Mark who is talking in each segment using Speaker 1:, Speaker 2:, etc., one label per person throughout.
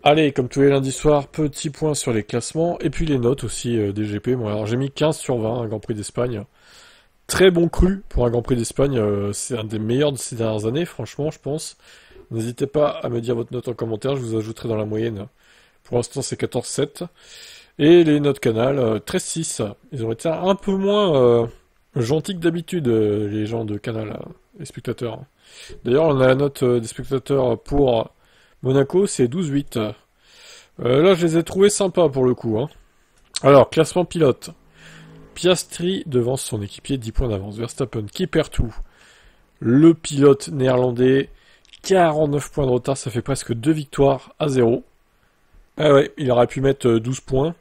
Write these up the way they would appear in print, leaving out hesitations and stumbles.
Speaker 1: Allez, comme tous les lundis soirs, petit point sur les classements, et puis les notes aussi des GP. Bon, alors j'ai mis 15 sur 20, un Grand Prix d'Espagne. Très bon cru pour un Grand Prix d'Espagne, c'est un des meilleurs de ces dernières années, franchement, je pense. N'hésitez pas à me dire votre note en commentaire, je vous ajouterai dans la moyenne. Pour l'instant, c'est 14,7. Et les notes canal, 13,6. Ils ont été un peu moins gentils que d'habitude, les gens de canal, les spectateurs. D'ailleurs, on a la note des spectateurs pour Monaco, c'est 12,8. Là, je les ai trouvés sympas pour le coup, hein. Alors, classement pilote. Piastri devance son équipier 10 points d'avance. Verstappen qui perd tout. Le pilote néerlandais, 49 points de retard, ça fait presque 2 victoires à 0. Ah ouais, il aurait pu mettre 12 points,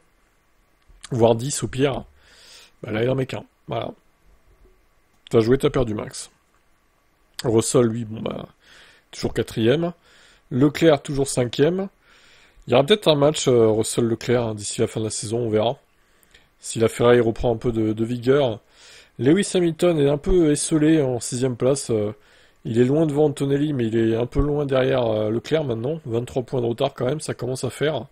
Speaker 1: voire 10 au pire. Bah là, il en met qu'un. Voilà. T'as joué, t'as perdu, Max. Russell, lui, bon bah, toujours quatrième. Leclerc, toujours cinquième. Il y aura peut-être un match Russell-Leclerc hein, d'ici la fin de la saison, on verra. Si la Ferrari reprend un peu de vigueur. Lewis Hamilton est un peu esselé en sixième place. Il est loin devant Antonelli, mais il est un peu loin derrière Leclerc maintenant. 23 points de retard quand même, ça commence à faire.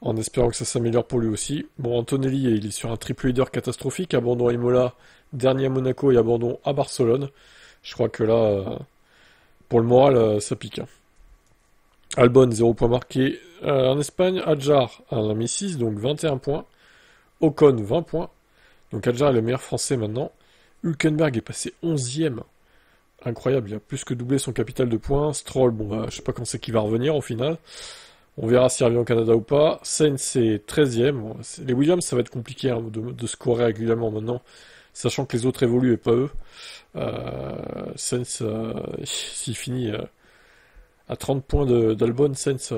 Speaker 1: En espérant que ça s'améliore pour lui aussi. Bon, Antonelli, il est sur un triple leader catastrophique. Abandon à Imola, dernier à Monaco et abandon à Barcelone. Je crois que là, pour le moral, ça pique. Albon, 0 points marqués en Espagne. Adjar en a mis 6, donc 21 points. Ocon, 20 points. Donc Adjar est le meilleur français maintenant. Hülkenberg est passé 11e. Incroyable, il a plus que doublé son capital de points. Stroll, bon bah, je sais pas quand c'est qu'il va revenir au final. On verra s'il revient au Canada ou pas. Sainz est 13e. Bon, les Williams, ça va être compliqué hein, de scorer régulièrement maintenant, sachant que les autres évoluent et pas eux. Sainz, s'il finit à 30 points d'Albon, Sainz,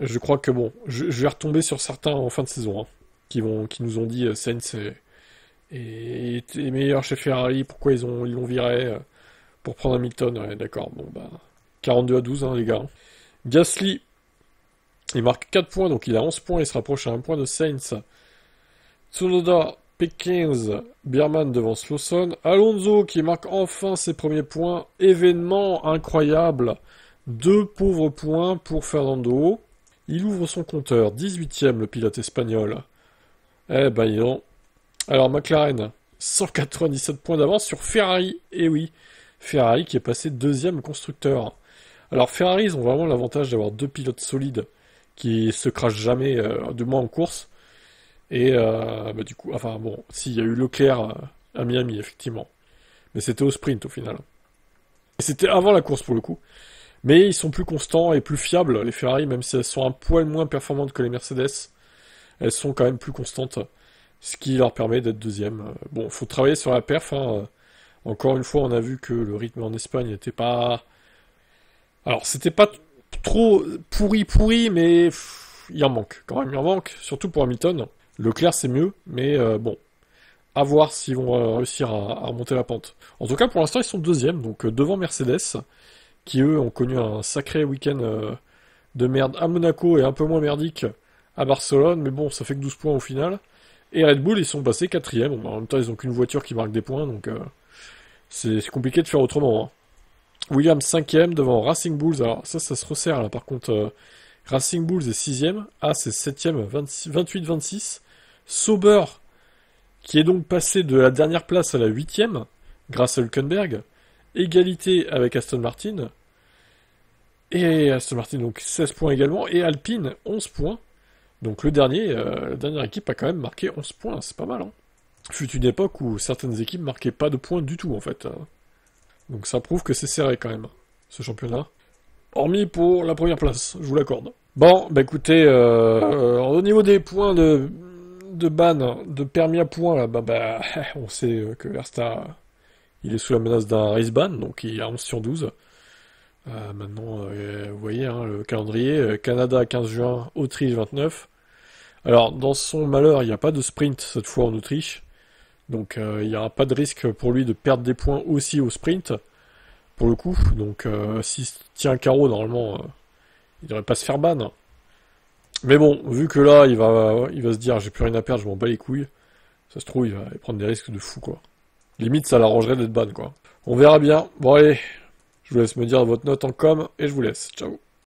Speaker 1: je crois que bon, je vais retomber sur certains en fin de saison, hein, qui nous ont dit Sainz est meilleur chez Ferrari, pourquoi ils l'ont viré pour prendre Hamilton, ouais, d'accord, bon bah 42-12 hein, les gars. Gasly, il marque 4 points, donc il a 11 points, il se rapproche à 1 point de Sainz. Tsunoda, P15, Bierman devance Lawson. Alonso qui marque enfin ses premiers points. Événement incroyable. 2 pauvres points pour Fernando. Il ouvre son compteur. 18e le pilote espagnol. Eh ben non. Alors McLaren, 197 points d'avance sur Ferrari. Eh oui, Ferrari qui est passé deuxième constructeur. Alors Ferrari, ils ont vraiment l'avantage d'avoir 2 pilotes solides qui se crachent jamais, du moins en course. Et bah du coup, enfin bon, si, il y a eu Leclerc à Miami, effectivement. Mais c'était au sprint au final. Et c'était avant la course pour le coup. Mais ils sont plus constants et plus fiables, les Ferrari, même si elles sont un poil moins performantes que les Mercedes. Elles sont quand même plus constantes, ce qui leur permet d'être deuxième. Bon, faut travailler sur la perf. Hein. Encore une fois, on a vu que le rythme en Espagne n'était pas... Alors, c'était pas trop pourri, mais il en manque. Quand même, il en manque, surtout pour Hamilton. Leclerc, c'est mieux, mais bon, à voir s'ils vont réussir à remonter la pente. En tout cas, pour l'instant, ils sont deuxièmes, donc devant Mercedes, qui eux ont connu un sacré week-end de merde à Monaco et un peu moins merdique à Barcelone, mais bon, ça fait que 12 points au final. Et Red Bull, ils sont passés quatrième. Bon, en même temps, ils ont qu'une voiture qui marque des points, donc c'est compliqué de faire autrement. Hein. Williams 5ème devant Racing Bulls. Alors ça se resserre là, par contre. Racing Bulls est 6ème. Ah, c'est 7ème, 28-26. Sauber, qui est donc passé de la dernière place à la 8ème, grâce à Hülkenberg. Égalité avec Aston Martin. Et Aston Martin, donc 16 points également. Et Alpine, 11 points. Donc la dernière équipe a quand même marqué 11 points. C'est pas mal, hein. Fut une époque où certaines équipes marquaient pas de points du tout, en fait. Donc ça prouve que c'est serré quand même, ce championnat. Hormis pour la première place, je vous l'accorde. Bon, bah écoutez, au niveau des points de ban, de permis à points, là, bah on sait que Verstappen, il est sous la menace d'un race ban, donc il est à 11 sur 12. Maintenant, vous voyez, hein, le calendrier, Canada 15 juin, Autriche 29. Alors, dans son malheur, il n'y a pas de sprint cette fois en Autriche. Donc il n'y aura pas de risque pour lui de perdre des points aussi au sprint, pour le coup. Donc s'il tient un carreau, normalement, il devrait pas se faire ban. Mais bon, vu que là, il va se dire, j'ai plus rien à perdre, je m'en bats les couilles. Ça se trouve, il va prendre des risques de fou, quoi. Limite, ça l'arrangerait d'être ban, quoi. On verra bien. Bon allez, je vous laisse me dire votre note en com, et je vous laisse. Ciao.